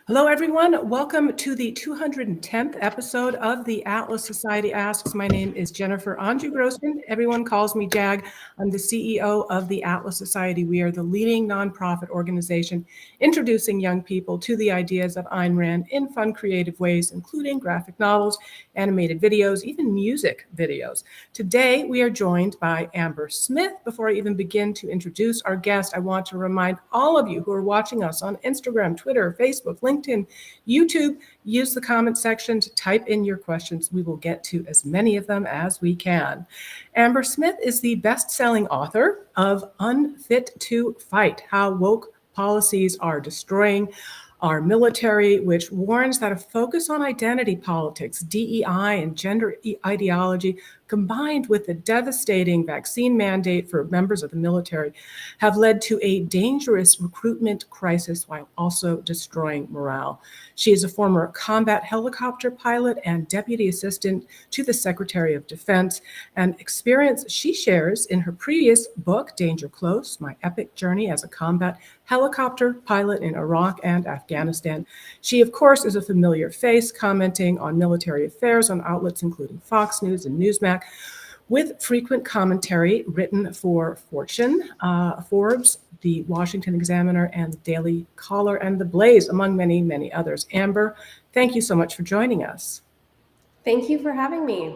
Hello, everyone. Welcome to the 210th episode of the Atlas Society Asks. My name is Jennifer Grossman. Everyone calls me Jag. I'm the CEO of the Atlas Society. We are the leading nonprofit organization introducing young people to the ideas of Ayn Rand in fun, creative ways, including graphic novels, animated videos, even music videos. Today, we are joined by Amber Smith. Before I even begin to introduce our guest, I want to remind all of you who are watching us on Instagram, Twitter, Facebook, LinkedIn, YouTube, use the comment section to type in your questions. We will get to as many of them as we can. Amber Smith is the best-selling author of Unfit to Fight: How Woke Policies Are Destroying Our Military, which warns that a focus on identity politics, DEI, and gender ideology, combined with the devastating vaccine mandate for members of the military, have led to a dangerous recruitment crisis while also destroying morale. She is a former combat helicopter pilot and deputy assistant to the Secretary of Defense, an experience she shares in her previous book, Danger Close: My Epic Journey as a Combat Helicopter Pilot in Iraq and Afghanistan. She, of course, is a familiar face, commenting on military affairs on outlets including Fox News and Newsmax, with frequent commentary written for Fortune, Forbes, the Washington Examiner, and the Daily Caller, and The Blaze, among many, many others. Amber, thank you so much for joining us. Thank you for having me.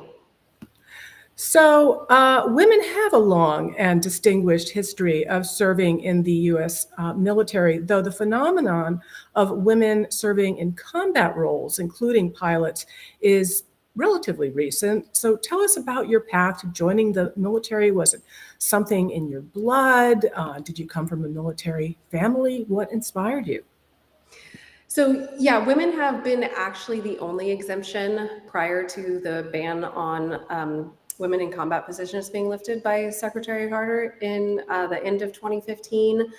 So women have a long and distinguished history of serving in the U.S. Military, though the phenomenon of women serving in combat roles, including pilots, is relatively recent. So tell us about your path to joining the military. Was it something in your blood? Did you come from a military family? What inspired you? So yeah, women have been actually the only exemption prior to the ban on women in combat positions being lifted by Secretary Carter in the end of 2015.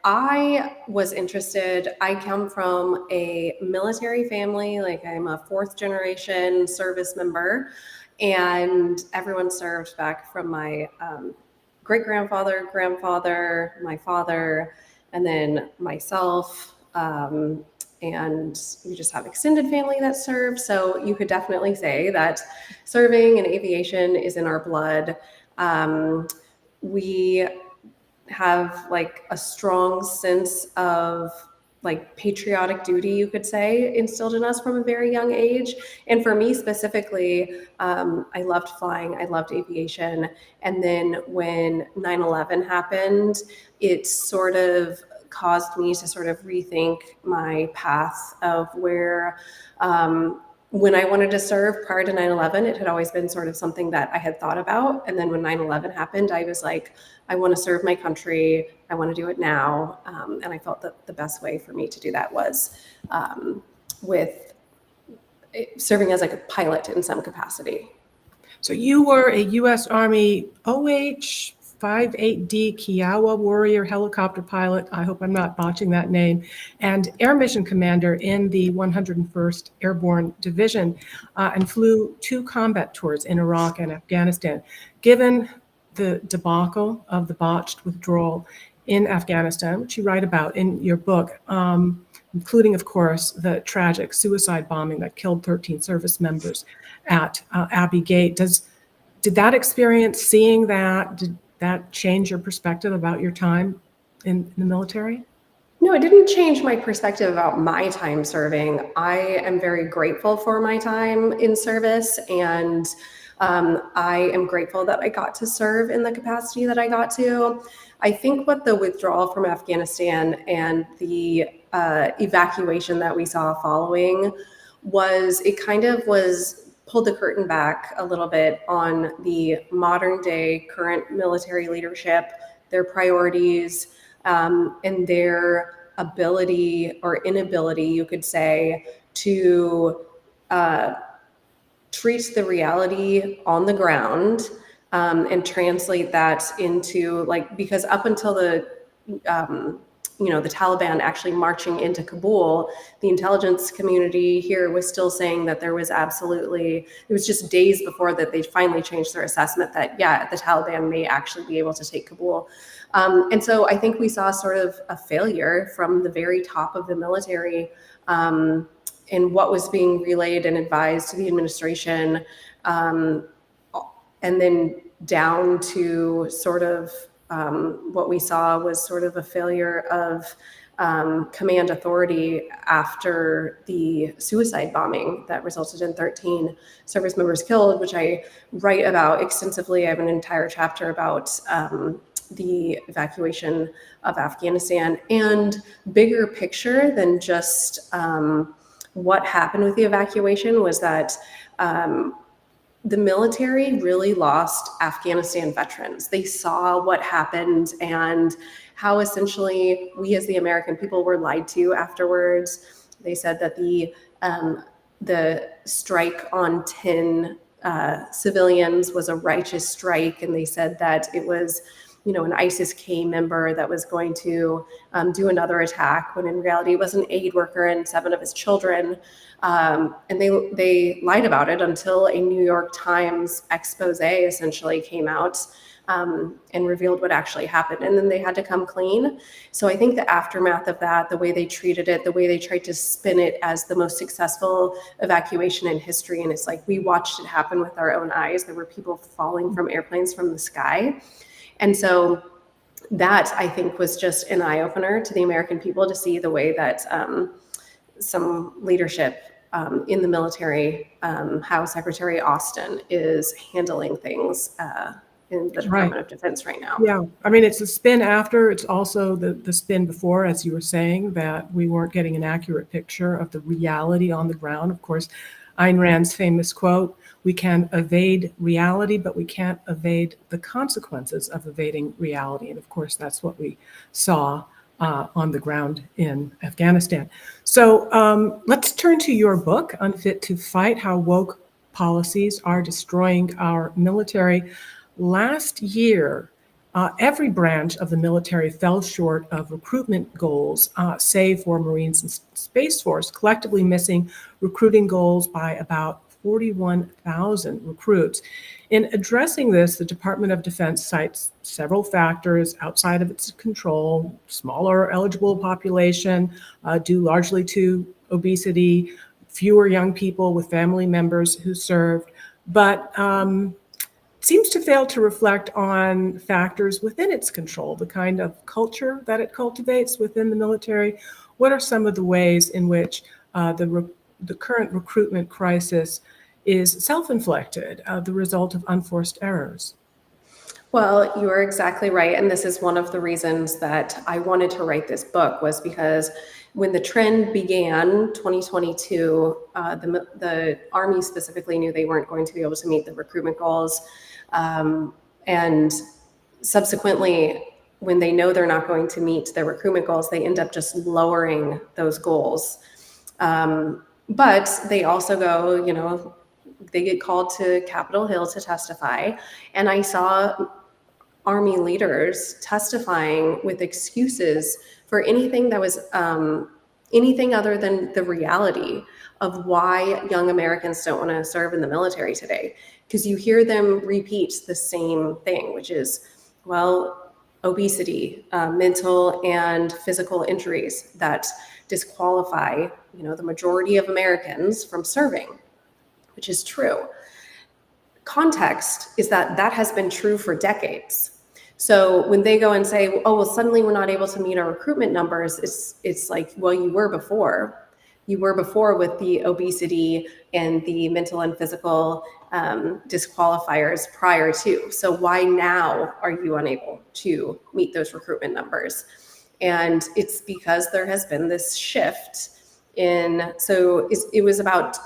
I was interested. I come from a military family, like I'm a fourth generation service member, and everyone served back from my great grandfather, grandfather, my father, and then myself. And we just have extended family that serves. So you could definitely say that serving in aviation is in our blood. We have like a strong sense of like patriotic duty, you could say, instilled in us from a very young age. And for me specifically, I loved flying, I loved aviation. And then when 9/11 happened, it sort of caused me to sort of rethink my path of where, when I wanted to serve prior to 9/11, it had always been sort of something that I had thought about. And then when 9/11 happened, I was like, I want to serve my country. I want to do it now. And I felt that the best way for me to do that was with serving as like a pilot in some capacity. So you were a U.S. Army OH-58D Kiowa Warrior helicopter pilot. I hope I'm not botching that name, and air mission commander in the 101st Airborne Division, and flew 2 combat tours in Iraq and Afghanistan. Given the debacle of the botched withdrawal in Afghanistan, which you write about in your book, including, of course, the tragic suicide bombing that killed 13 service members at Abbey Gate. Did that experience, seeing that, did that change your perspective about your time in the military? No, it didn't change my perspective about my time serving. I am very grateful for my time in service, and I am grateful that I got to serve in the capacity that I got to. I think what the withdrawal from Afghanistan and the evacuation that we saw following was, it kind of was pulled the curtain back a little bit on the modern day current military leadership, their priorities, and their ability or inability, you could say, to treat the reality on the ground and translate that into, like, because up until the the Taliban actually marching into Kabul, the intelligence community here was still saying that there was it was just days before that they finally changed their assessment that, yeah, the Taliban may actually be able to take Kabul. And so I think we saw sort of a failure from the very top of the military in what was being relayed and advised to the administration, and then down to sort of what we saw was sort of a failure of command authority after the suicide bombing that resulted in 13 service members killed, which I write about extensively. I have an entire chapter about the evacuation of Afghanistan, and bigger picture than just what happened with the evacuation was that the military really lost Afghanistan veterans. They saw what happened and how essentially we as the American people were lied to afterwards. They said that the strike on 10 civilians was a righteous strike, and they said that it was, an ISIS-K member that was going to do another attack, when in reality it was an aid worker and 7 of his children. And they lied about it until a New York Times expose essentially came out and revealed what actually happened. And then they had to come clean. So I think the aftermath of that, the way they treated it, the way they tried to spin it as the most successful evacuation in history. And it's like, we watched it happen with our own eyes. There were people falling from airplanes from the sky. And so that, I think, was just an eye-opener to the American people, to see the way that some leadership in the military, how Secretary Austin is handling things in the Department of Defense right now. Yeah, I mean, it's a spin after. It's also the spin before, as you were saying, that we weren't getting an accurate picture of the reality on the ground. Of course, Ayn Rand's famous quote, "We can evade reality, but we can't evade the consequences of evading reality." And of course, that's what we saw on the ground in Afghanistan. So let's turn to your book, Unfit to Fight: How Woke Policies Are Destroying Our Military. Last year, every branch of the military fell short of recruitment goals, save for Marines and Space Force, collectively missing recruiting goals by about 41,000 recruits. In addressing this, the Department of Defense cites several factors outside of its control: smaller eligible population, due largely to obesity, fewer young people with family members who served, but seems to fail to reflect on factors within its control, the kind of culture that it cultivates within the military. What are some of the ways in which the current recruitment crisis is self-inflicted, the result of unforced errors? Well, you are exactly right. And this is one of the reasons that I wanted to write this book, was because when the trend began, 2022, the Army specifically knew they weren't going to be able to meet the recruitment goals. And subsequently, when they know they're not going to meet their recruitment goals, they end up just lowering those goals. But they also go, they get called to Capitol Hill to testify. And I saw Army leaders testifying with excuses for anything that was anything other than the reality of why young Americans don't want to serve in the military today. Because you hear them repeat the same thing, which is, well, obesity, mental and physical injuries that disqualify, the majority of Americans from serving, which is true. Context is that has been true for decades. So when they go and say, oh, well, suddenly we're not able to meet our recruitment numbers, it's like, well, you were before. You were before with the obesity and the mental and physical disqualifiers prior to. So why now are you unable to meet those recruitment numbers? And it's because there has been this shift so it was about,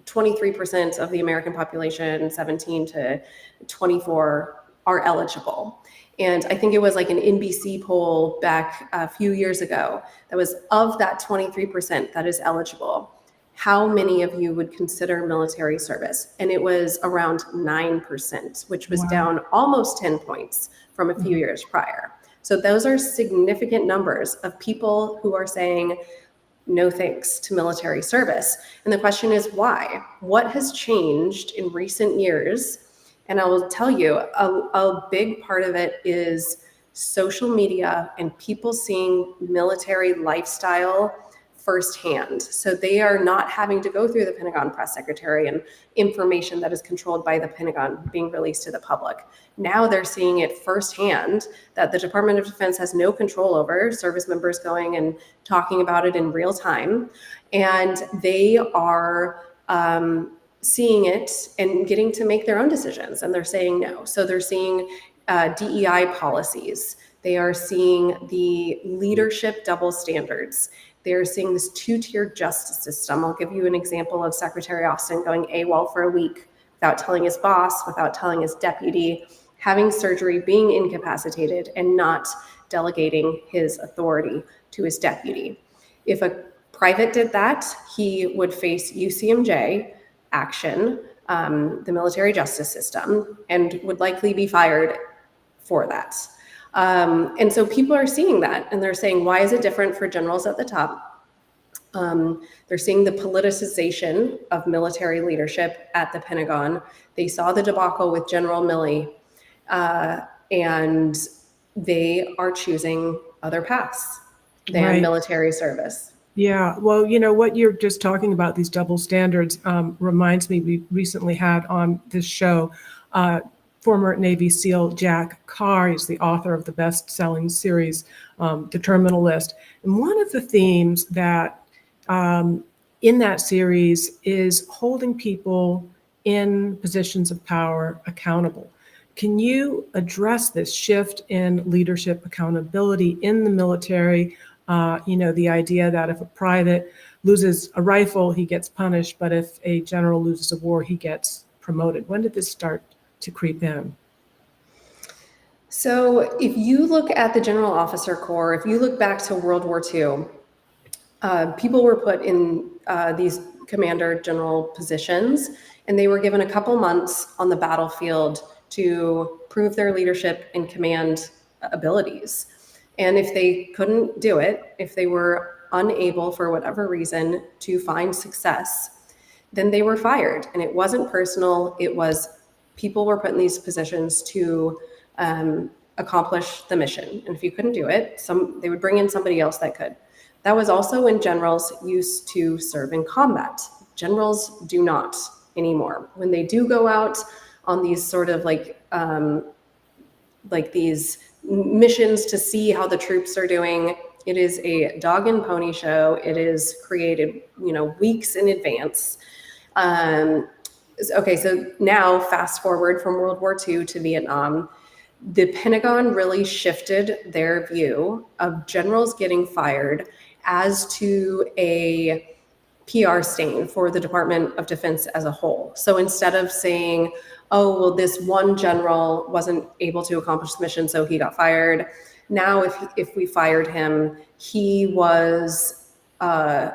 23% of the American population, 17 to 24, are eligible. And I think it was like an NBC poll back a few years ago that was, of that 23% that is eligible, how many of you would consider military service? And it was around 9%, which was down almost 10 points from a few years prior. So those are significant numbers of people who are saying no thanks to military service. And the question is why? What has changed in recent years? And I will tell you, a big part of it is social media and people seeing military lifestyle firsthand. So they are not having to go through the Pentagon press secretary and information that is controlled by the Pentagon being released to the public. Now they're seeing it firsthand that the Department of Defense has no control over, service members going and talking about it in real time. And they are seeing it and getting to make their own decisions, and they're saying no. So they're seeing DEI policies. They are seeing the leadership double standards. They're seeing this two-tiered justice system. I'll give you an example of Secretary Austin going AWOL for a week without telling his boss, without telling his deputy, having surgery, being incapacitated, and not delegating his authority to his deputy. If a private did that, he would face UCMJ action, the military justice system, and would likely be fired for that. And so people are seeing that, and they're saying, why is it different for generals at the top? They're seeing the politicization of military leadership at the Pentagon. They saw the debacle with General Milley, and they are choosing other paths than military service. Yeah, well, what you're just talking about, these double standards, reminds me, we recently had on this show former Navy SEAL Jack Carr. He's the author of the best-selling series, The Terminal List. And one of the themes that in that series is holding people in positions of power accountable. Can you address this shift in leadership accountability in the military? The idea that if a private loses a rifle, he gets punished, but if a general loses a war, he gets promoted. When did this start to creep in? So if you look at the General Officer Corps, if you look back to World War II, people were put in these commander general positions, and they were given a couple months on the battlefield to prove their leadership and command abilities. And if they couldn't do it, if they were unable for whatever reason to find success, then they were fired. And it wasn't personal. It was people were put in these positions to accomplish the mission. And if you couldn't do it, they would bring in somebody else that could. That was also when generals used to serve in combat. Generals do not anymore. When they do go out on these sort of like these missions to see how the troops are doing, it is a dog and pony show. It is created, weeks in advance. Okay, so now fast forward from World War II to Vietnam, the Pentagon really shifted their view of generals getting fired as to a PR stain for the Department of Defense as a whole. So instead of saying, oh, well, this one general wasn't able to accomplish the mission, so he got fired. Now, if we fired him, he was a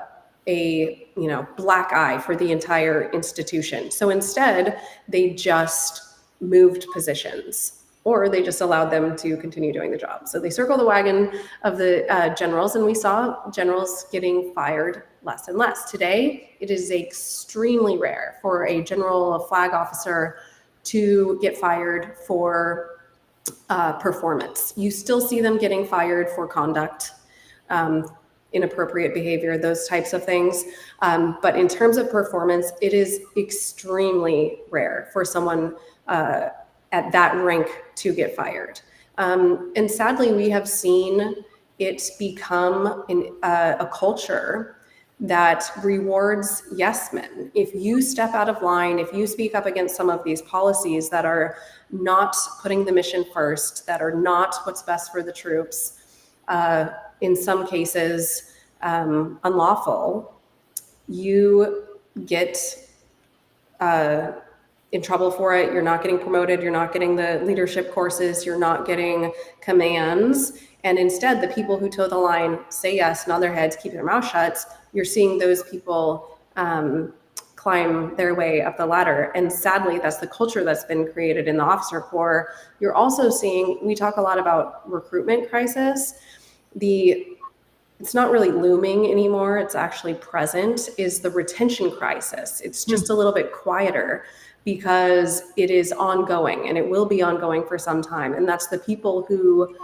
black eye for the entire institution. So instead, they just moved positions, or they just allowed them to continue doing the job. So they circled the wagon of the generals, and we saw generals getting fired less and less. Today, it is extremely rare for a general, a flag officer, to get fired for performance. You still see them getting fired for conduct, inappropriate behavior, those types of things. But in terms of performance, it is extremely rare for someone at that rank to get fired. And sadly, we have seen it become a culture that rewards yes men. If you step out of line, if you speak up against some of these policies that are not putting the mission first, that are not what's best for the troops, in some cases unlawful, you get in trouble for it. You're not getting promoted. You're not getting the leadership courses. You're not getting commands. And instead, the people who toe the line, say yes, nod their heads, keep their mouth shut. You're seeing those people climb their way up the ladder. And sadly, that's the culture that's been created in the officer corps. You're also seeing, we talk a lot about recruitment crisis. The it's not really looming anymore, it's actually present, is the retention crisis. It's just a little bit quieter because it is ongoing, and it will be ongoing for some time. And that's the people who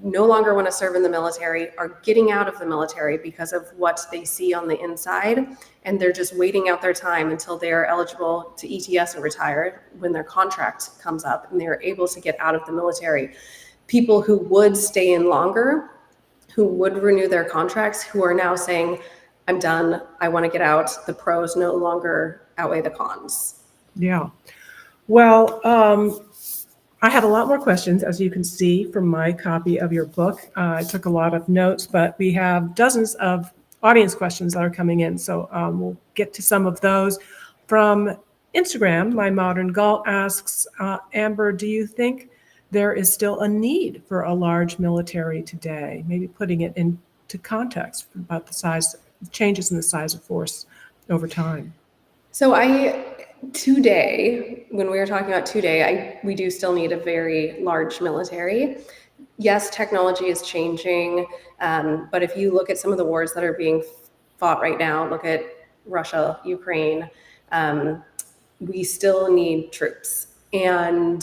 no longer want to serve in the military are getting out of the military because of what they see on the inside, and they're just waiting out their time until they are eligible to ETS or retire when their contract comes up and they're able to get out of the military. People who would stay in longer, who would renew their contracts, who are now saying, I'm done, I want to get out. The pros no longer outweigh the cons. Yeah. Well, I have a lot more questions, as you can see from my copy of your book. I took a lot of notes, but we have dozens of audience questions that are coming in. So we'll get to some of those. From Instagram, My Modern Galt asks, Amber, do you think there is still a need for a large military today? Maybe putting it into context about the size, changes in the size of force over time. So today, when we were talking about today, we do still need a very large military. Yes, technology is changing, but if you look at some of the wars that are being fought right now, look at Russia, Ukraine, we still need troops. And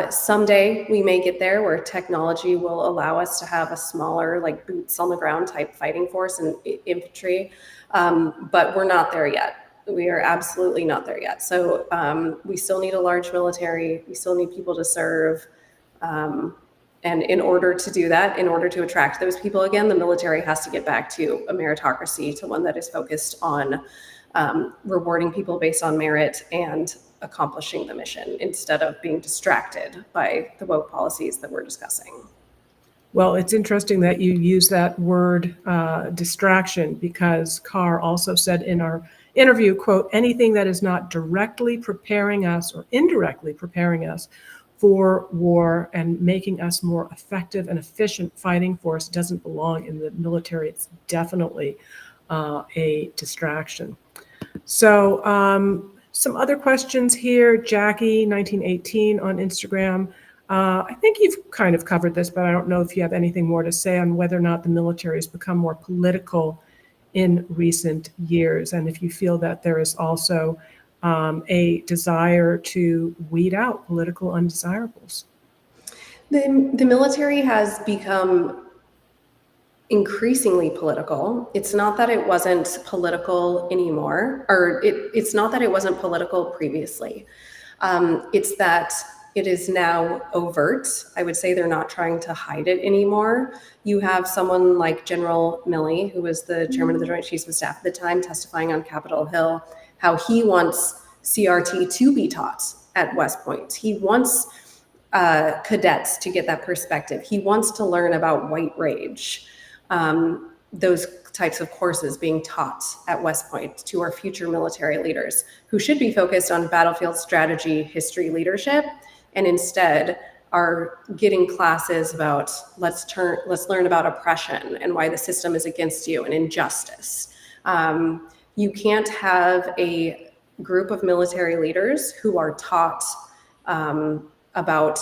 someday we may get there where technology will allow us to have a smaller, like boots on the ground type fighting force and infantry, but we're not there yet. We are absolutely not there yet. So we still need a large military. We still need people to serve. And in order to do that, in order to attract those people again, the military has to get back to a meritocracy, to one that is focused on rewarding people based on merit and accomplishing the mission instead of being distracted by the woke policies that we're discussing. Well, it's interesting that you use that word distraction, because Carr also said in our interview, quote, anything that is not directly preparing us or indirectly preparing us for war and making us more effective and efficient fighting force doesn't belong in the military. It's definitely a distraction. So some other questions here. Jackie, 1918 on Instagram. I think you've kind of covered this, but I don't know if you have anything more to say on whether or not the military has become more political in recent years, and if you feel that there is also a desire to weed out political undesirables. The military has become increasingly political. It's not that it wasn't political anymore, or it's not that it wasn't political previously. It's that it is now overt. I would say they're not trying to hide it anymore. You have someone like General Milley, who was the chairman of the Joint Chiefs of Staff at the time, testifying on Capitol Hill, how he wants CRT to be taught at West Point. He wants cadets to get that perspective. He wants to learn about white rage. Those types of courses being taught at West Point to our future military leaders, who should be focused on battlefield strategy, history, leadership, and instead are getting classes about let's learn about oppression and why the system is against you and injustice. You can't have a group of military leaders who are taught about,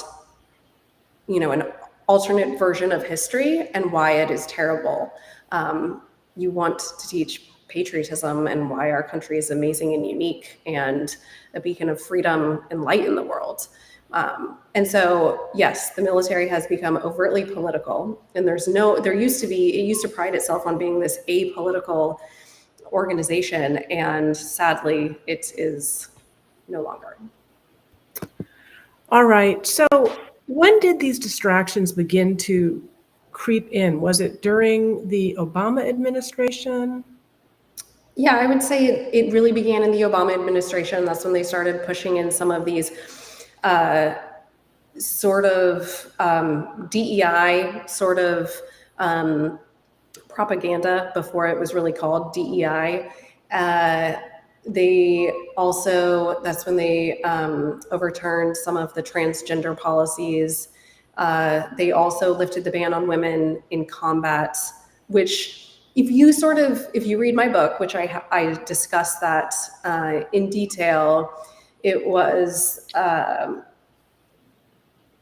an alternate version of history and why it is terrible. You want to teach patriotism and why our country is amazing and unique and a beacon of freedom and light in the world. And so, yes, the military has become overtly political, and it used to pride itself on being this apolitical organization, and sadly, it is no longer. All right. So when did these distractions begin to creep in? Was it during the Obama administration? Yeah, I would say it really began in the Obama administration. That's when they started pushing in some of these sort of DEI sort of propaganda before it was really called DEI. That's when they overturned some of the transgender policies. They also lifted the ban on women in combat, which if you read my book, which I discuss that in detail, it was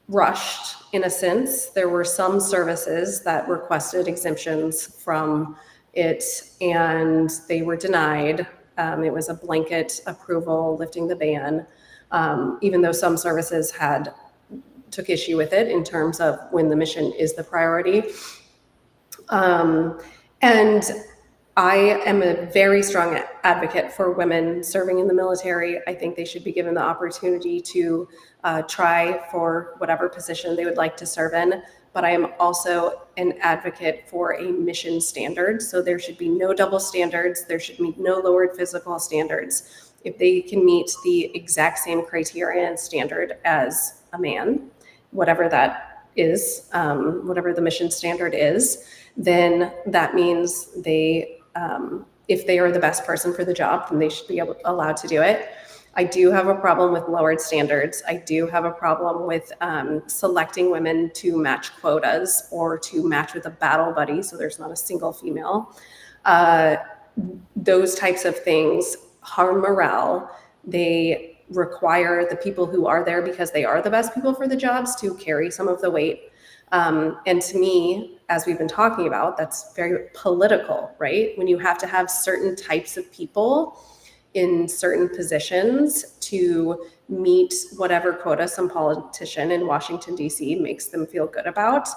rushed in a sense. There were some services that requested exemptions from it and they were denied. It was a blanket approval lifting the ban, even though some services took issue with it in terms of when the mission is the priority. And I am a very strong advocate for women serving in the military. I think they should be given the opportunity to try for whatever position they would like to serve in. But I am also an advocate for a mission standard. So there should be no double standards. There should be no lowered physical standards. If they can meet the exact same criteria and standard as a man, whatever that is, whatever the mission standard is, then that means if they are the best person for the job, then they should be allowed to do it. I do have a problem with lowered standards. I do have a problem with selecting women to match quotas or to match with a battle buddy, so there's not a single female. Those types of things harm morale. They require the people who are there because they are the best people for the jobs to carry some of the weight. And to me, as we've been talking about, that's very political, right? When you have to have certain types of people in certain positions to meet whatever quota some politician in Washington, D.C. makes them feel good about,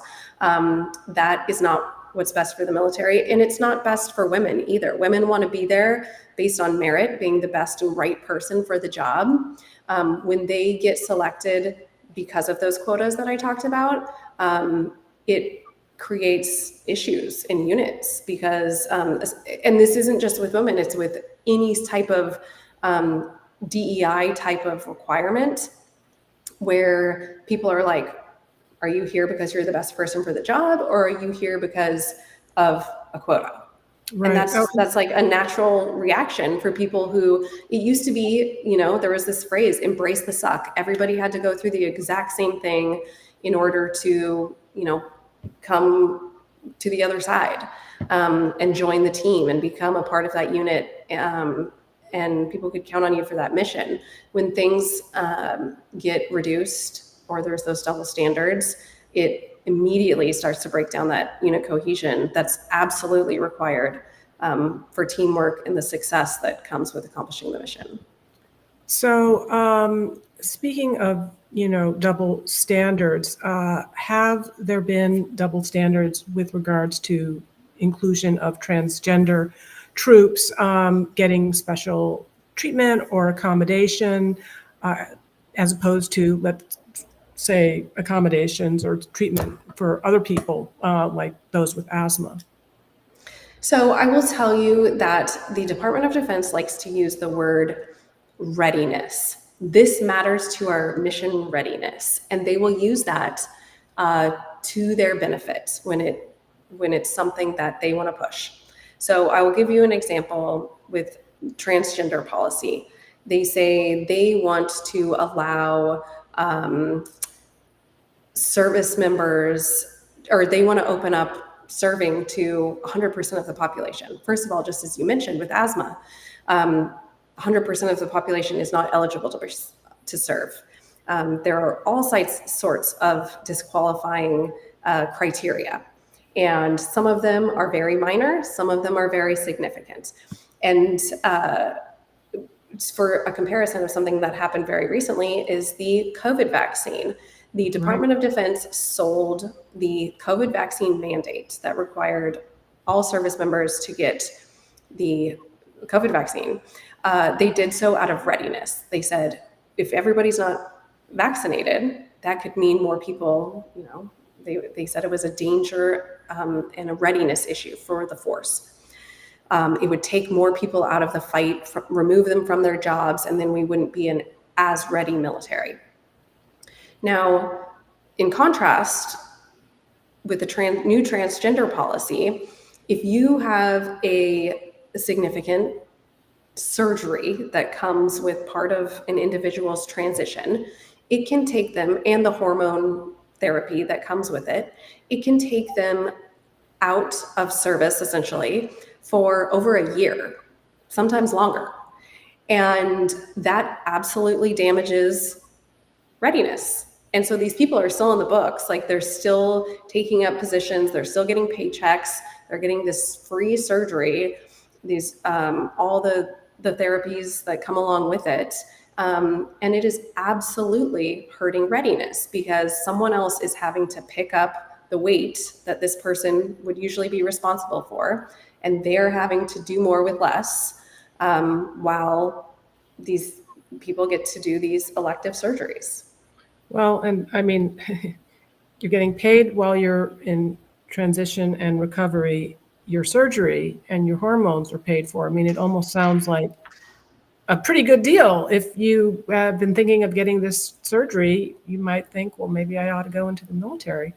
that is not what's best for the military. And it's not best for women either. Women want to be there based on merit, being the best and right person for the job. When they get selected because of those quotas that I talked about, it creates issues in units because, and this isn't just with women, it's with any type of DEI type of requirement where people are like, are you here because you're the best person for the job, or are you here because of a quota? Right. And that's like a natural reaction for people who, it used to be, there was this phrase, embrace the suck. Everybody had to go through the exact same thing in order to, come to the other side and join the team and become a part of that unit. And people could count on you for that mission. When things get reduced or there's those double standards, it immediately starts to break down that unit cohesion that's absolutely required for teamwork and the success that comes with accomplishing the mission. So speaking of, double standards, have there been double standards with regards to inclusion of transgender troops getting special treatment or accommodation as opposed to, let's say, accommodations or treatment for other people like those with asthma? So I will tell you that the Department of Defense likes to use the word readiness. This matters to our mission readiness, and they will use that to their benefit when it's something that they want to push. So I will give you an example with transgender policy. They say they want to allow service members, or they want to open up serving to 100% of the population. First of all, just as you mentioned with asthma, 100% of the population is not eligible to serve. There are all sorts of disqualifying criteria. And some of them are very minor, some of them are very significant. And for a comparison of something that happened very recently is the COVID vaccine. The Department of Defense sold the COVID vaccine mandate that required all service members to get the COVID vaccine. They did so out of readiness. They said, if everybody's not vaccinated, that could mean more people, they said it was a danger and a readiness issue for the force. It would take more people out of the fight, remove them from their jobs, and then we wouldn't be an as ready military. Now, in contrast, with the new transgender policy, if you have a significant surgery that comes with part of an individual's transition, it can take them, and the hormone therapy that comes with it, it can take them out of service essentially for over a year, sometimes longer. And that absolutely damages readiness. And so these people are still in the books, like they're still taking up positions, they're still getting paychecks, they're getting this free surgery, these all the therapies that come along with it. And it is absolutely hurting readiness because someone else is having to pick up the weight that this person would usually be responsible for, and they're having to do more with less, while these people get to do these elective surgeries. Well, and I mean, you're getting paid while you're in transition and recovery. Your surgery and your hormones are paid for. I mean, it almost sounds like a pretty good deal. If you have been thinking of getting this surgery, you might think, well, maybe I ought to go into the military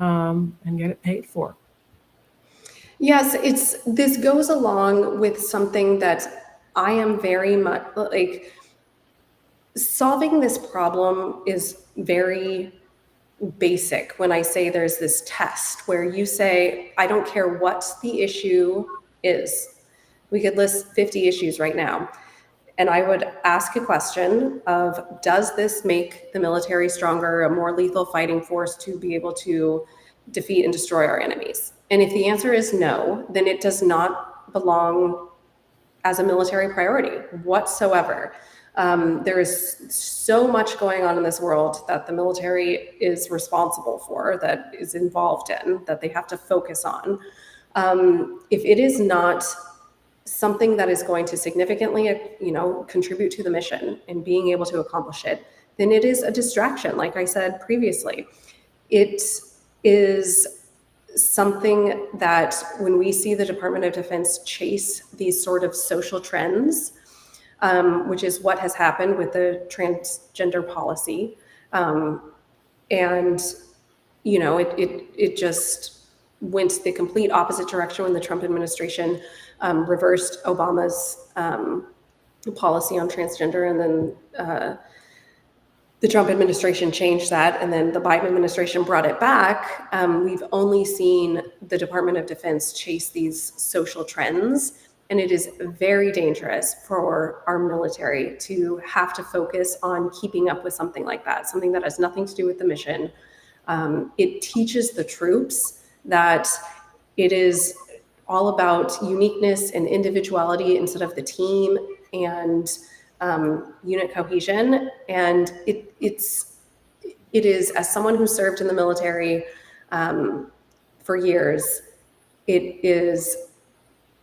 and get it paid for. Yes, this goes along with something that I am very much like. Solving this problem is very basic when I say there's this test where you say, I don't care what the issue is. We could list 50 issues right now. And I would ask a question of, does this make the military stronger, a more lethal fighting force to be able to defeat and destroy our enemies? And if the answer is no, then it does not belong as a military priority whatsoever. There is so much going on in this world that the military is responsible for, that is involved in, that they have to focus on. If it is not something that is going to significantly, contribute to the mission and being able to accomplish it, then it is a distraction. Like I said previously, it is something that when we see the Department of Defense chase these sort of social trends, which is what has happened with the transgender policy, it just went the complete opposite direction when the Trump administration reversed Obama's policy on transgender, and then the Trump administration changed that, and then the Biden administration brought it back. We've only seen the Department of Defense chase these social trends, and it is very dangerous for our military to have to focus on keeping up with something like that, something that has nothing to do with the mission. It teaches the troops that it is all about uniqueness and individuality instead of the team and unit cohesion. And it is, as someone who served in the military for years, it is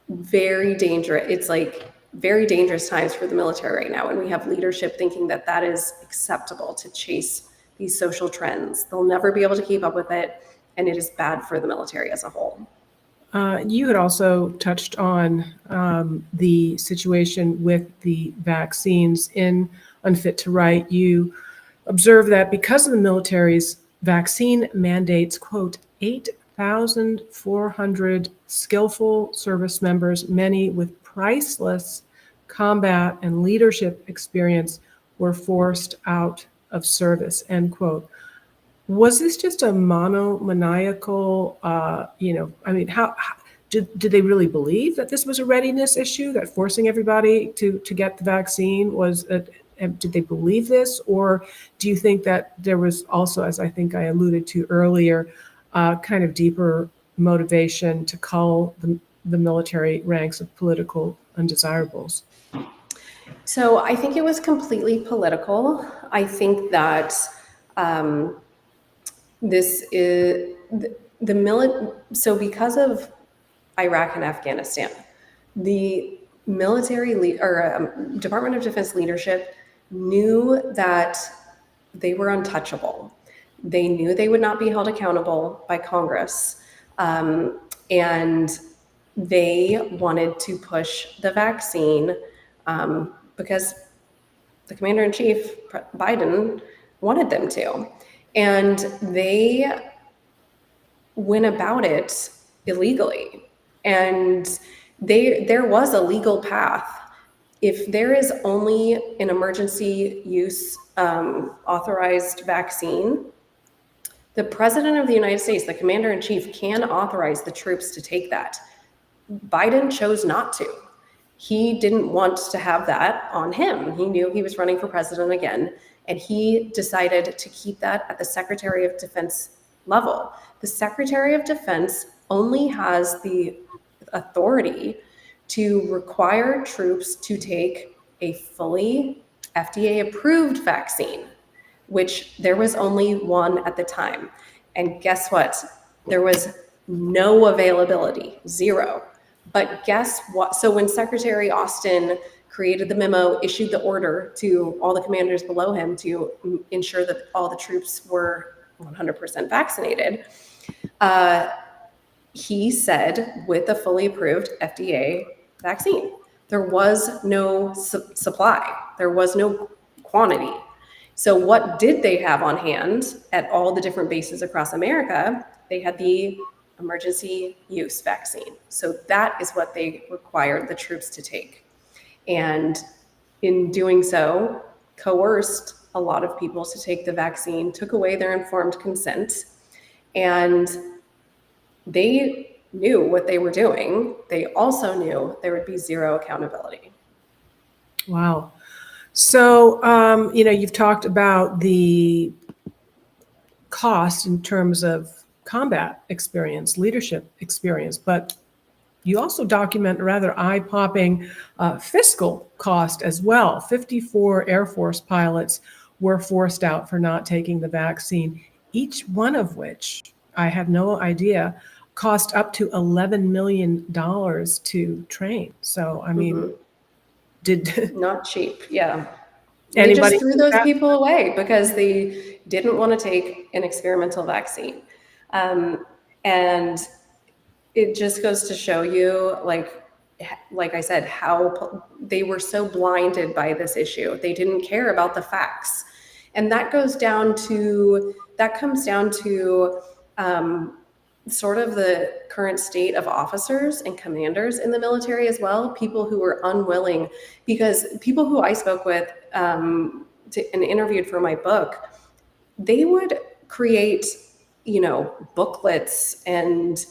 very dangerous. It's like very dangerous times for the military right now. And we have leadership thinking that that is acceptable to chase these social trends. They'll never be able to keep up with it. And it is bad for the military as a whole. You had also touched on the situation with the vaccines in Unfit to Write. You observe that because of the military's vaccine mandates, quote, 8,400 skillful service members, many with priceless combat and leadership experience, were forced out of service, end quote. Was this just a monomaniacal, how did they really believe that this was a readiness issue, that forcing everybody to get the vaccine was, did they believe this? Or do you think that there was also, as I think I alluded to earlier, kind of deeper motivation to cull the military ranks of political undesirables? So I think it was completely political. I think that this is so because of Iraq and Afghanistan, the military Department of Defense leadership knew that they were untouchable. They knew they would not be held accountable by Congress, and they wanted to push the vaccine because the commander-in-chief, Biden, wanted them to. And they went about it illegally. And there was a legal path. If there is only an emergency use authorized vaccine, the President of the United States, the commander-in-chief, can authorize the troops to take that. Biden chose not to. He didn't want to have that on him. He knew he was running for president again. And he decided to keep that at the Secretary of Defense level. The Secretary of Defense only has the authority to require troops to take a fully FDA approved vaccine, which there was only one at the time. And guess what? There was no availability, zero. But guess what? So when Secretary Austin created the memo, issued the order to all the commanders below him to ensure that all the troops were 100% vaccinated, he said, with a fully approved FDA vaccine. There was no supply. There was no quantity. So what did they have on hand at all the different bases across America? They had the emergency use vaccine. So that is what they required the troops to take. And in doing so, coerced a lot of people to take the vaccine, took away their informed consent, and they knew what they were doing. They also knew there would be zero accountability. Wow. So, you've talked about the cost in terms of combat experience, leadership experience, but you also document a rather eye-popping fiscal cost as well. 54 Air Force pilots were forced out for not taking the vaccine, each one of which, I have no idea, cost up to $11 million to train. So, I mean, did Not cheap, yeah. They anybody just threw those people away because they didn't want to take an experimental vaccine. And it just goes to show you, like I said, how they were so blinded by this issue. They didn't care about the facts. And that comes down to sort of the current state of officers and commanders in the military as well, people who were unwilling, because people who I spoke with and interviewed for my book, they would create, booklets and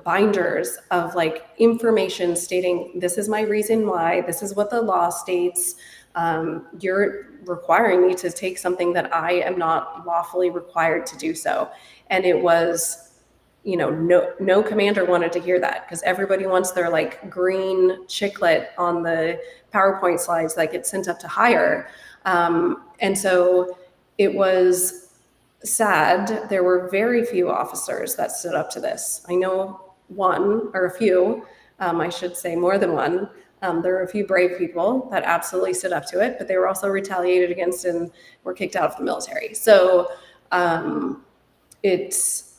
binders of like information stating, this is my reason why, this is what the law states, you're requiring me to take something that I am not lawfully required to do so. And it was, no commander wanted to hear that, because everybody wants their like green chiclet on the PowerPoint slides that get sent up to hire. And so it was sad. There were very few officers that stood up to this. I know one or a few, I should say more than one. There were a few brave people that absolutely stood up to it, but they were also retaliated against and were kicked out of the military. So it's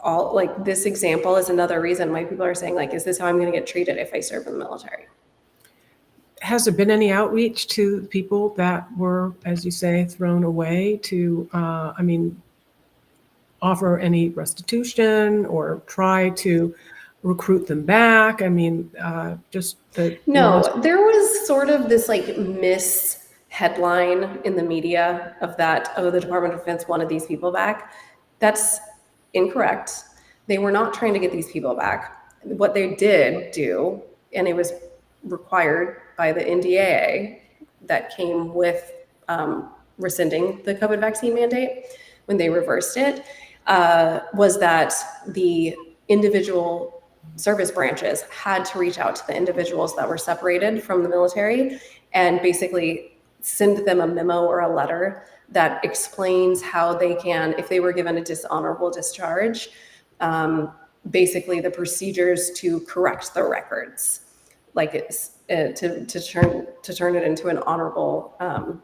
all like, this example is another reason why people are saying, like, is this how I'm going to get treated if I serve in the military? Has there been any outreach to people that were, as you say, thrown away to, offer any restitution or try to recruit them back? I mean, just the No, there was sort of this like headline in the media of that, oh, the Department of Defense wanted these people back. That's incorrect. They were not trying to get these people back. What they did do, and it was required by the NDAA that came with rescinding the COVID vaccine mandate when they reversed it, was that the individual service branches had to reach out to the individuals that were separated from the military and basically send them a memo or a letter that explains how they can, if they were given a dishonorable discharge, basically the procedures to correct the records, like it's to turn it into an honorable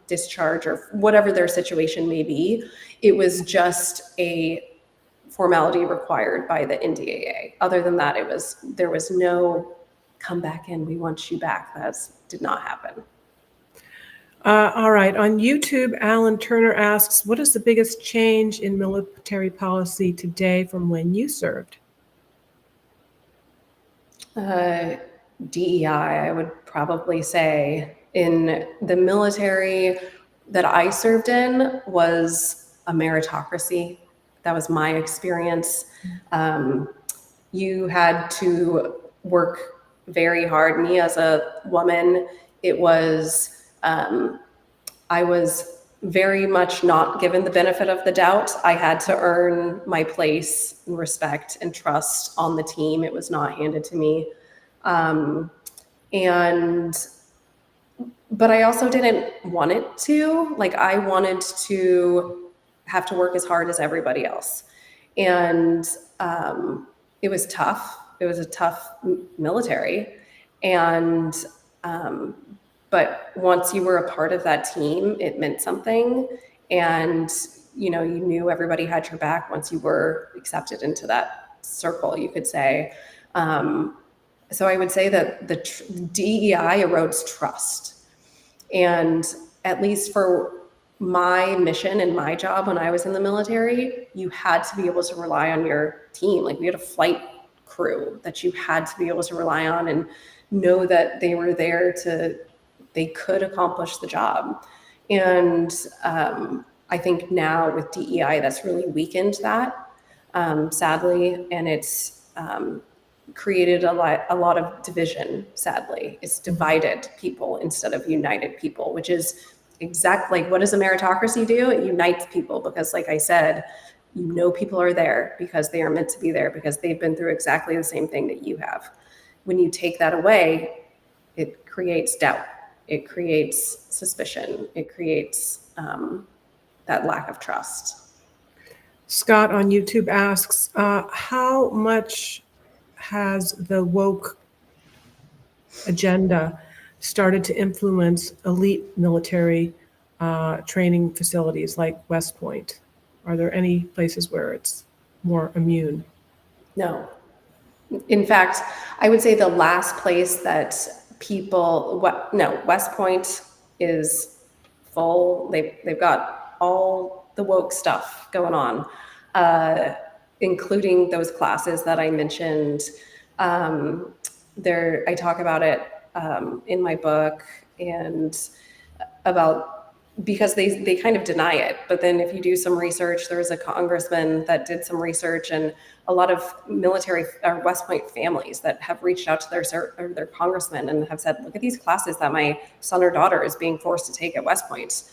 discharge or whatever their situation may be. It was just a formality required by the NDAA. Other than that, there was no come back in, we want you back. That did not happen. All right. On YouTube, Alan Turner asks, what is the biggest change in military policy today from when you served? DEI, I would probably say. In the military that I served in was a meritocracy. That was my experience. You had to work very hard. Me as a woman, it was I was very much not given the benefit of the doubt. I had to earn my place and respect and trust on the team. It was not handed to me. Um, and but I also didn't want it to. Like, I wanted to have to work as hard as everybody else. And it was tough. It was a tough military. And um, but once you were a part of that team, it meant something. And you knew everybody had your back once you were accepted into that circle, you could say. So I would say that the DEI erodes trust. And at least for my mission and my job when I was in the military, you had to be able to rely on your team. Like, we had a flight crew that you had to be able to rely on and know that they were there they could accomplish the job. And I think now with DEI, that's really weakened that, sadly, and it's created a lot of division, sadly. It's divided people instead of united people, which is exactly like, what does a meritocracy do? It unites people because, like I said, people are there because they are meant to be there because they've been through exactly the same thing that you have. When you take that away, it creates doubt. It creates suspicion. It creates that lack of trust. Scott on YouTube asks, how much has the woke agenda started to influence elite military training facilities like West Point? Are there any places where it's more immune? No. In fact, I would say the last place that West Point is full. They've got all the woke stuff going on, including those classes that I mentioned. I talk about it in my book, and because they kind of deny it. But then if you do some research, there was a congressman that did some research, and a lot of military or West Point families that have reached out to their congressman and have said, look at these classes that my son or daughter is being forced to take at West Point,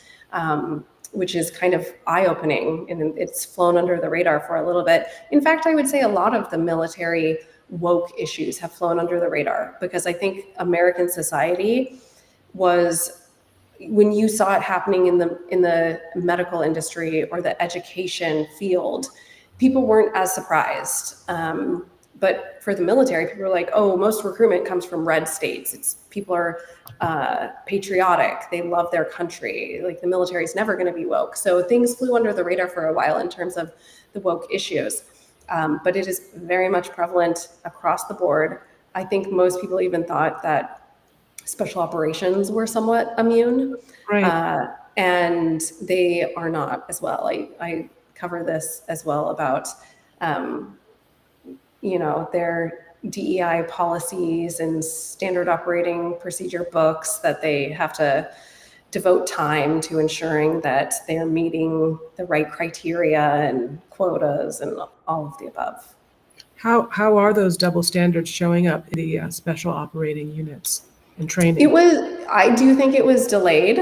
which is kind of eye-opening, and it's flown under the radar for a little bit. In fact, I would say a lot of the military woke issues have flown under the radar because I think American society was, when you saw it happening in the medical industry or the education field, people weren't as surprised. But for the military, people were like, oh, most recruitment comes from red states. People are patriotic. They love their country. Like, the military is never going to be woke. So things flew under the radar for a while in terms of the woke issues. But it is very much prevalent across the board. I think most people even thought that special operations were somewhat immune. Right. And they are not as well. I cover this as well about, their DEI policies and standard operating procedure books that they have to devote time to ensuring that they're meeting the right criteria and quotas and all of the above. How are those double standards showing up in the special operating units and training? I do think it was delayed.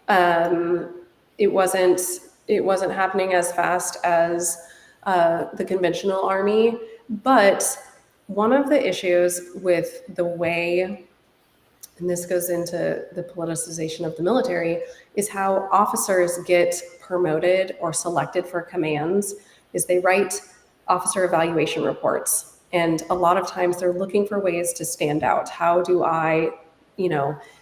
It wasn't happening as fast as the conventional Army. But one of the issues with the way, and this goes into the politicization of the military, is how officers get promoted or selected for commands is they write officer evaluation reports. And a lot of times they're looking for ways to stand out. How do I,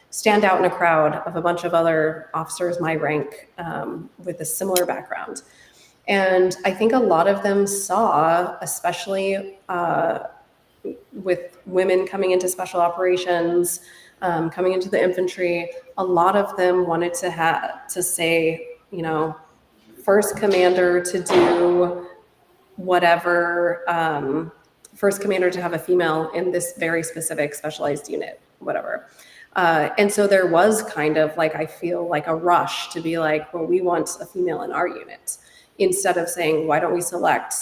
stand out in a crowd of a bunch of other officers my rank with a similar background? And I think a lot of them saw, especially with women coming into special operations, coming into the infantry, a lot of them wanted to say, first commander to do whatever, first commander to have a female in this very specific specialized unit, whatever. And so there was kind of like, I feel like a rush to be like, well, we want a female in our unit, instead of saying, why don't we select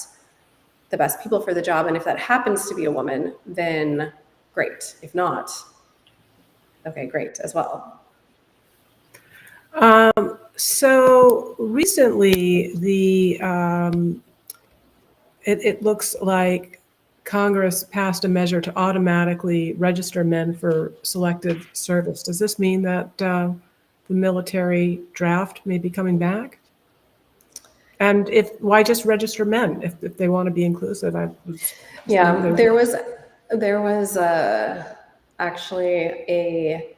the best people for the job? And if that happens to be a woman, then great. If not, okay, great as well. So recently, it looks like Congress passed a measure to automatically register men for selective service. Does this mean that the military draft may be coming back? And why just register men if they want to be inclusive? I was Yeah, there was actually a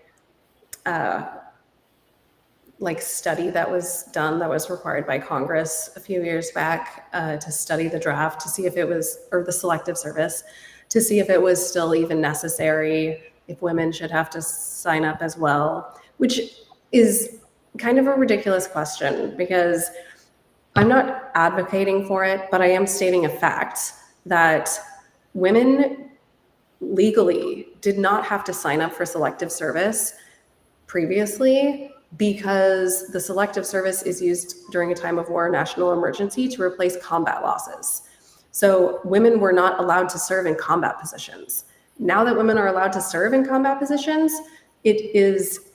like study that was done that was required by Congress a few years back to study the draft to see if it was, or the selective service, to see if it was still even necessary, if women should have to sign up as well, which is kind of a ridiculous question because I'm not advocating for it, but I am stating a fact that women legally did not have to sign up for selective service previously because the selective service is used during a time of war or national emergency to replace combat losses. So women were not allowed to serve in combat positions. Now that women are allowed to serve in combat positions, it is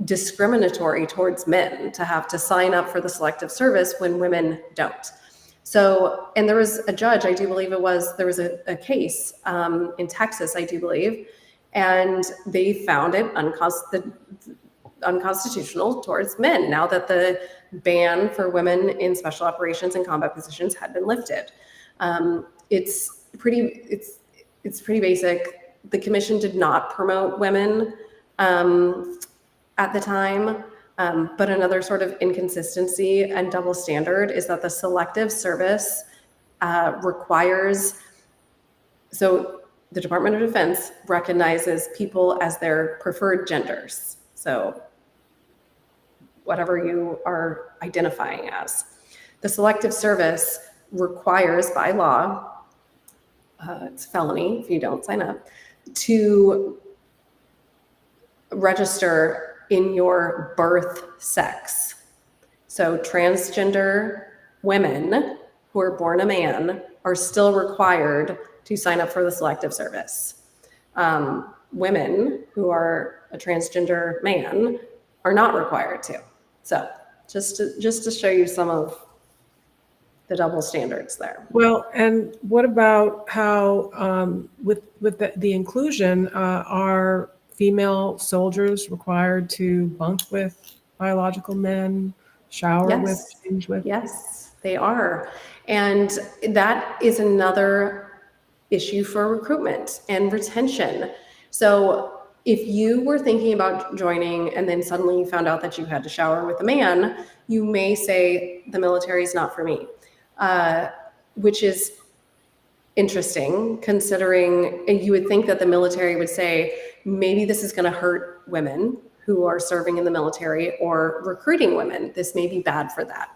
discriminatory towards men to have to sign up for the selective service when women don't. So, and there was a judge, I do believe there was a case in Texas, I do believe, and they found it unconstitutional towards men now that the ban for women in special operations and combat positions had been lifted. It's pretty basic. The commission did not promote women at the time. But another sort of inconsistency and double standard is that the selective service requires, so the Department of Defense recognizes people as their preferred genders. So whatever you are identifying as. The selective service requires by law, it's felony if you don't sign up, to register in your birth sex. So transgender women who are born a man are still required to sign up for the selective service. Women who are a transgender man are not required to. So just to show you some of the double standards there. Well, and what about how with the inclusion, are female soldiers required to bunk with biological men, shower with, change with? Yes, they are. And that is another issue for recruitment and retention. So if you were thinking about joining and then suddenly you found out that you had to shower with a man, you may say the military is not for me, which is interesting considering you would think that the military would say, maybe this is going to hurt women who are serving in the military or recruiting women. This may be bad for that.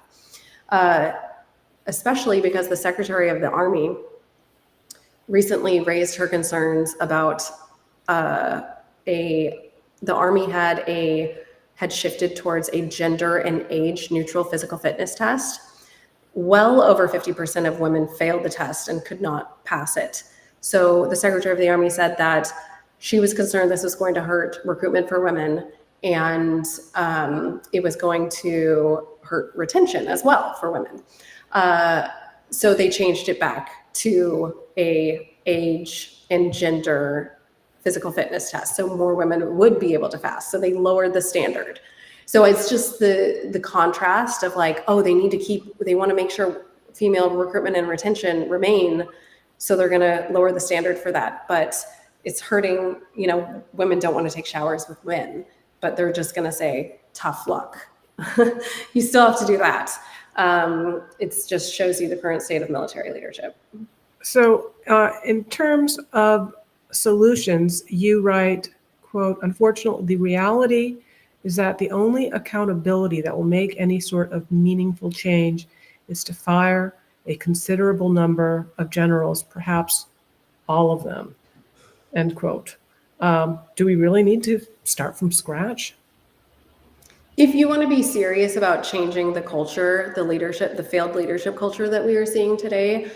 Especially because the Secretary of the Army recently raised her concerns about the Army had shifted towards a gender and age neutral physical fitness test. Well over 50% of women failed the test and could not pass it. So the Secretary of the Army said that she was concerned this was going to hurt recruitment for women, and it was going to hurt retention as well for women. So they changed it back to a age and gender physical fitness test, so more women would be able to pass. So they lowered the standard. So it's just the contrast of like, oh, they want to make sure female recruitment and retention remain, so they're going to lower the standard for that. But it's hurting, women don't want to take showers with men, but they're just going to say, tough luck. You still have to do that. It just shows you the current state of military leadership. So in terms of solutions, you write, quote, unfortunately, the reality is that the only accountability that will make any sort of meaningful change is to fire a considerable number of generals, perhaps all of them, end quote. Do we really need to start from scratch? If you want to be serious about changing the culture, the leadership, the failed leadership culture that we are seeing today,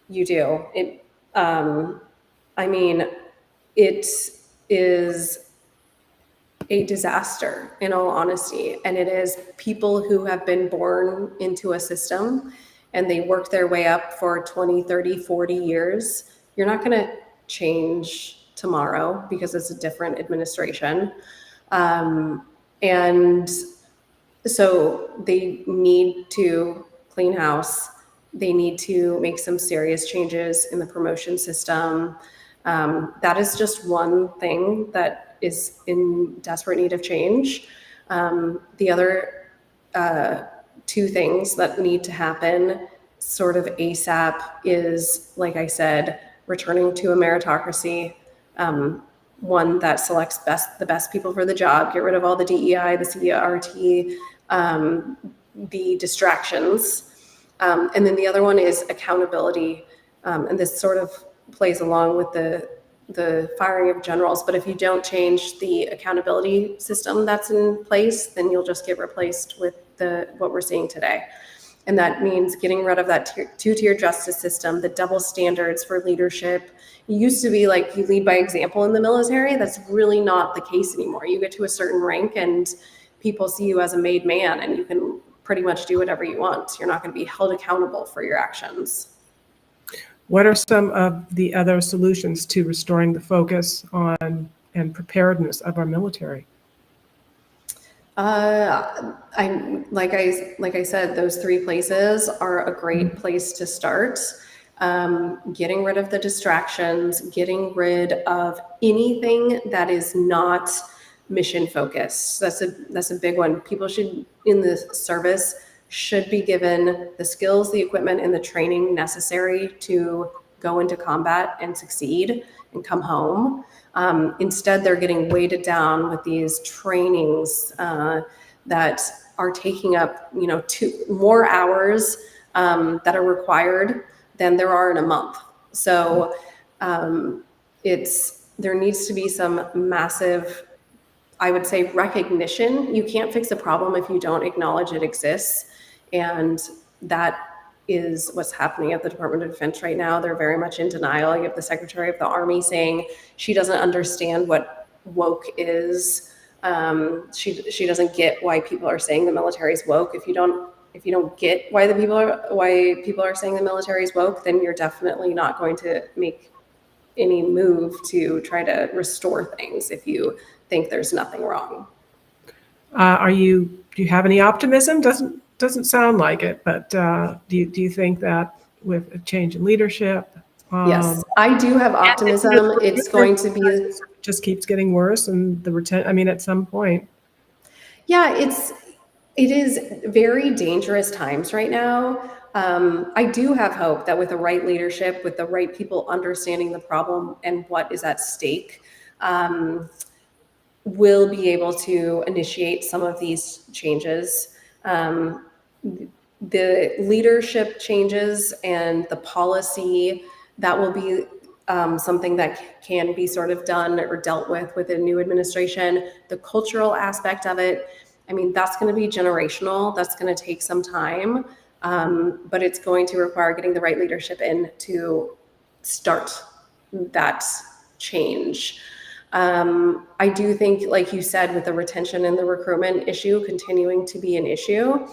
you do. It is a disaster, in all honesty. And it is people who have been born into a system and they work their way up for 20, 30, 40 years. You're not going to change tomorrow because it's a different administration. And so they need to clean house. They need to make some serious changes in the promotion system. That is just one thing that is in desperate need of change. The other two things that need to happen sort of ASAP is, like I said, returning to a meritocracy, one that selects the best people for the job, get rid of all the DEI, the CRT, the distractions. And then the other one is accountability. And this sort of plays along with the firing of generals. But if you don't change the accountability system that's in place, then you'll just get replaced with what we're seeing today. And that means getting rid of that two-tier justice system, the double standards for leadership. It used to be like you lead by example in the military. That's really not the case anymore. You get to a certain rank and people see you as a made man and you can pretty much do whatever you want. You're not going to be held accountable for your actions. What are some of the other solutions to restoring the focus on and preparedness of our military? Like I said, those three places are a great place to start. Getting rid of the distractions, getting rid of anything that is not mission focused. That's a big one. People in the service should be given the skills, the equipment, and the training necessary to go into combat and succeed and come home. Instead, they're getting weighted down with these trainings that are taking up, more hours that are required than there are in a month. So there needs to be some massive, I would say, recognition. You can't fix a problem if you don't acknowledge it exists. And that is what's happening at the Department of Defense right now. They're very much in denial. You have the Secretary of the Army saying she doesn't understand what woke is. She doesn't get why people are saying the military is woke. If you don't get why people are saying the military is woke, then you're definitely not going to make any move to try to restore things if you think there's nothing wrong. Do you have any optimism? Doesn't sound like it, but do you think that with a change in leadership? Yes, I do have optimism. It's going to be just keeps getting worse, and at some point. Yeah, it is very dangerous times right now. I do have hope that with the right leadership, with the right people understanding the problem and what is at stake, we'll be able to initiate some of these changes. The leadership changes and the policy, that will be something that can be sort of done or dealt with a new administration. The cultural aspect of it, that's going to be generational. That's going to take some time, but it's going to require getting the right leadership in to start that change. I do think, like you said, with the retention and the recruitment issue continuing to be an issue,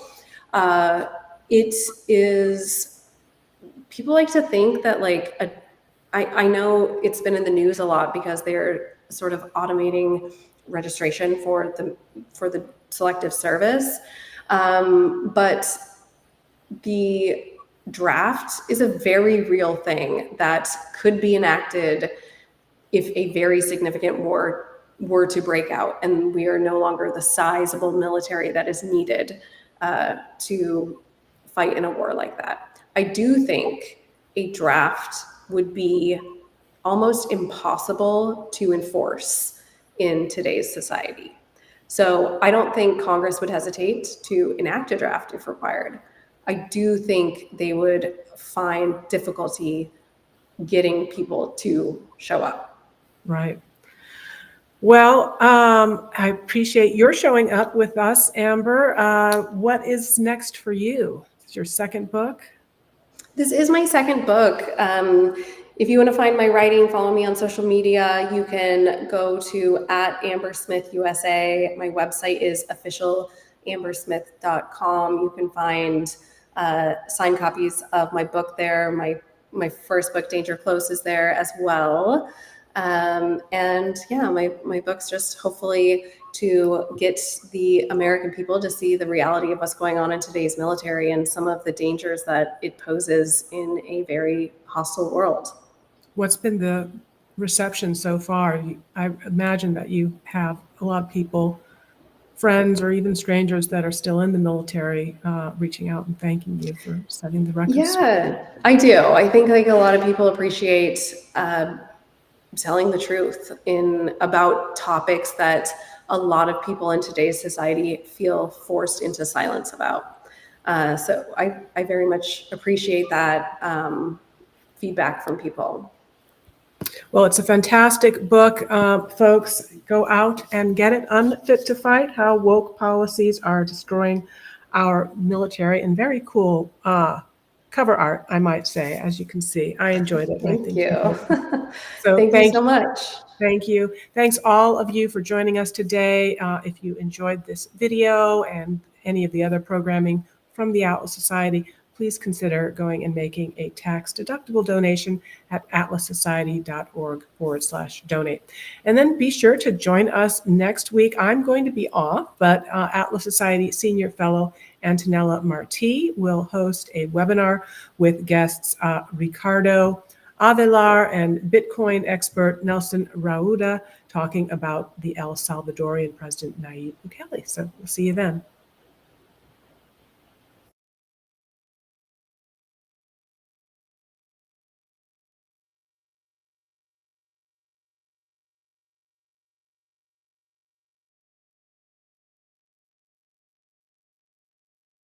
it is, people like to think that I know it's been in the news a lot because they're sort of automating registration for the selective service. But the draft is a very real thing that could be enacted if a very significant war were to break out and we are no longer the sizable military that is needed to fight in a war like that. I do think a draft would be almost impossible to enforce in today's society. So I don't think Congress would hesitate to enact a draft if required. I do think they would find difficulty getting people to show up. Right. Well, I appreciate your showing up with us, Amber. What is next for you? Is your second book? This is my second book. if you want to find my writing, follow me on social media. You can go to @AmberSmithUSA. My website is officialambersmith.com. You can find signed copies of my book there. My first book, Danger Close, is there as well. And yeah, my book's just hopefully to get the American people to see the reality of what's going on in today's military and some of the dangers that it poses in a very hostile world. What's been the reception so far? I imagine that you have a lot of people, friends or even strangers that are still in the military, reaching out and thanking you for setting the record. Yeah, I do. I think like a lot of people appreciate telling the truth about topics that a lot of people in today's society feel forced into silence about. So I very much appreciate that feedback from people. Well, it's a fantastic book. Folks, go out and get it. Unfit to Fight, How Woke Policies Are Destroying Our Military. And very cool cover art, I might say, as you can see. I enjoyed it. Thank you. So Thank you so much. Thank you. Thanks all of you for joining us today. If you enjoyed this video and any of the other programming from the Atlas Society, please consider going and making a tax-deductible donation at atlassociety.org/donate. And then be sure to join us next week. I'm going to be off, but Atlas Society Senior Fellow Antonella Marti will host a webinar with guests Ricardo Avelar and Bitcoin expert Nelson Rauda talking about the El Salvadorian President Nayib Bukele. So we'll see you then.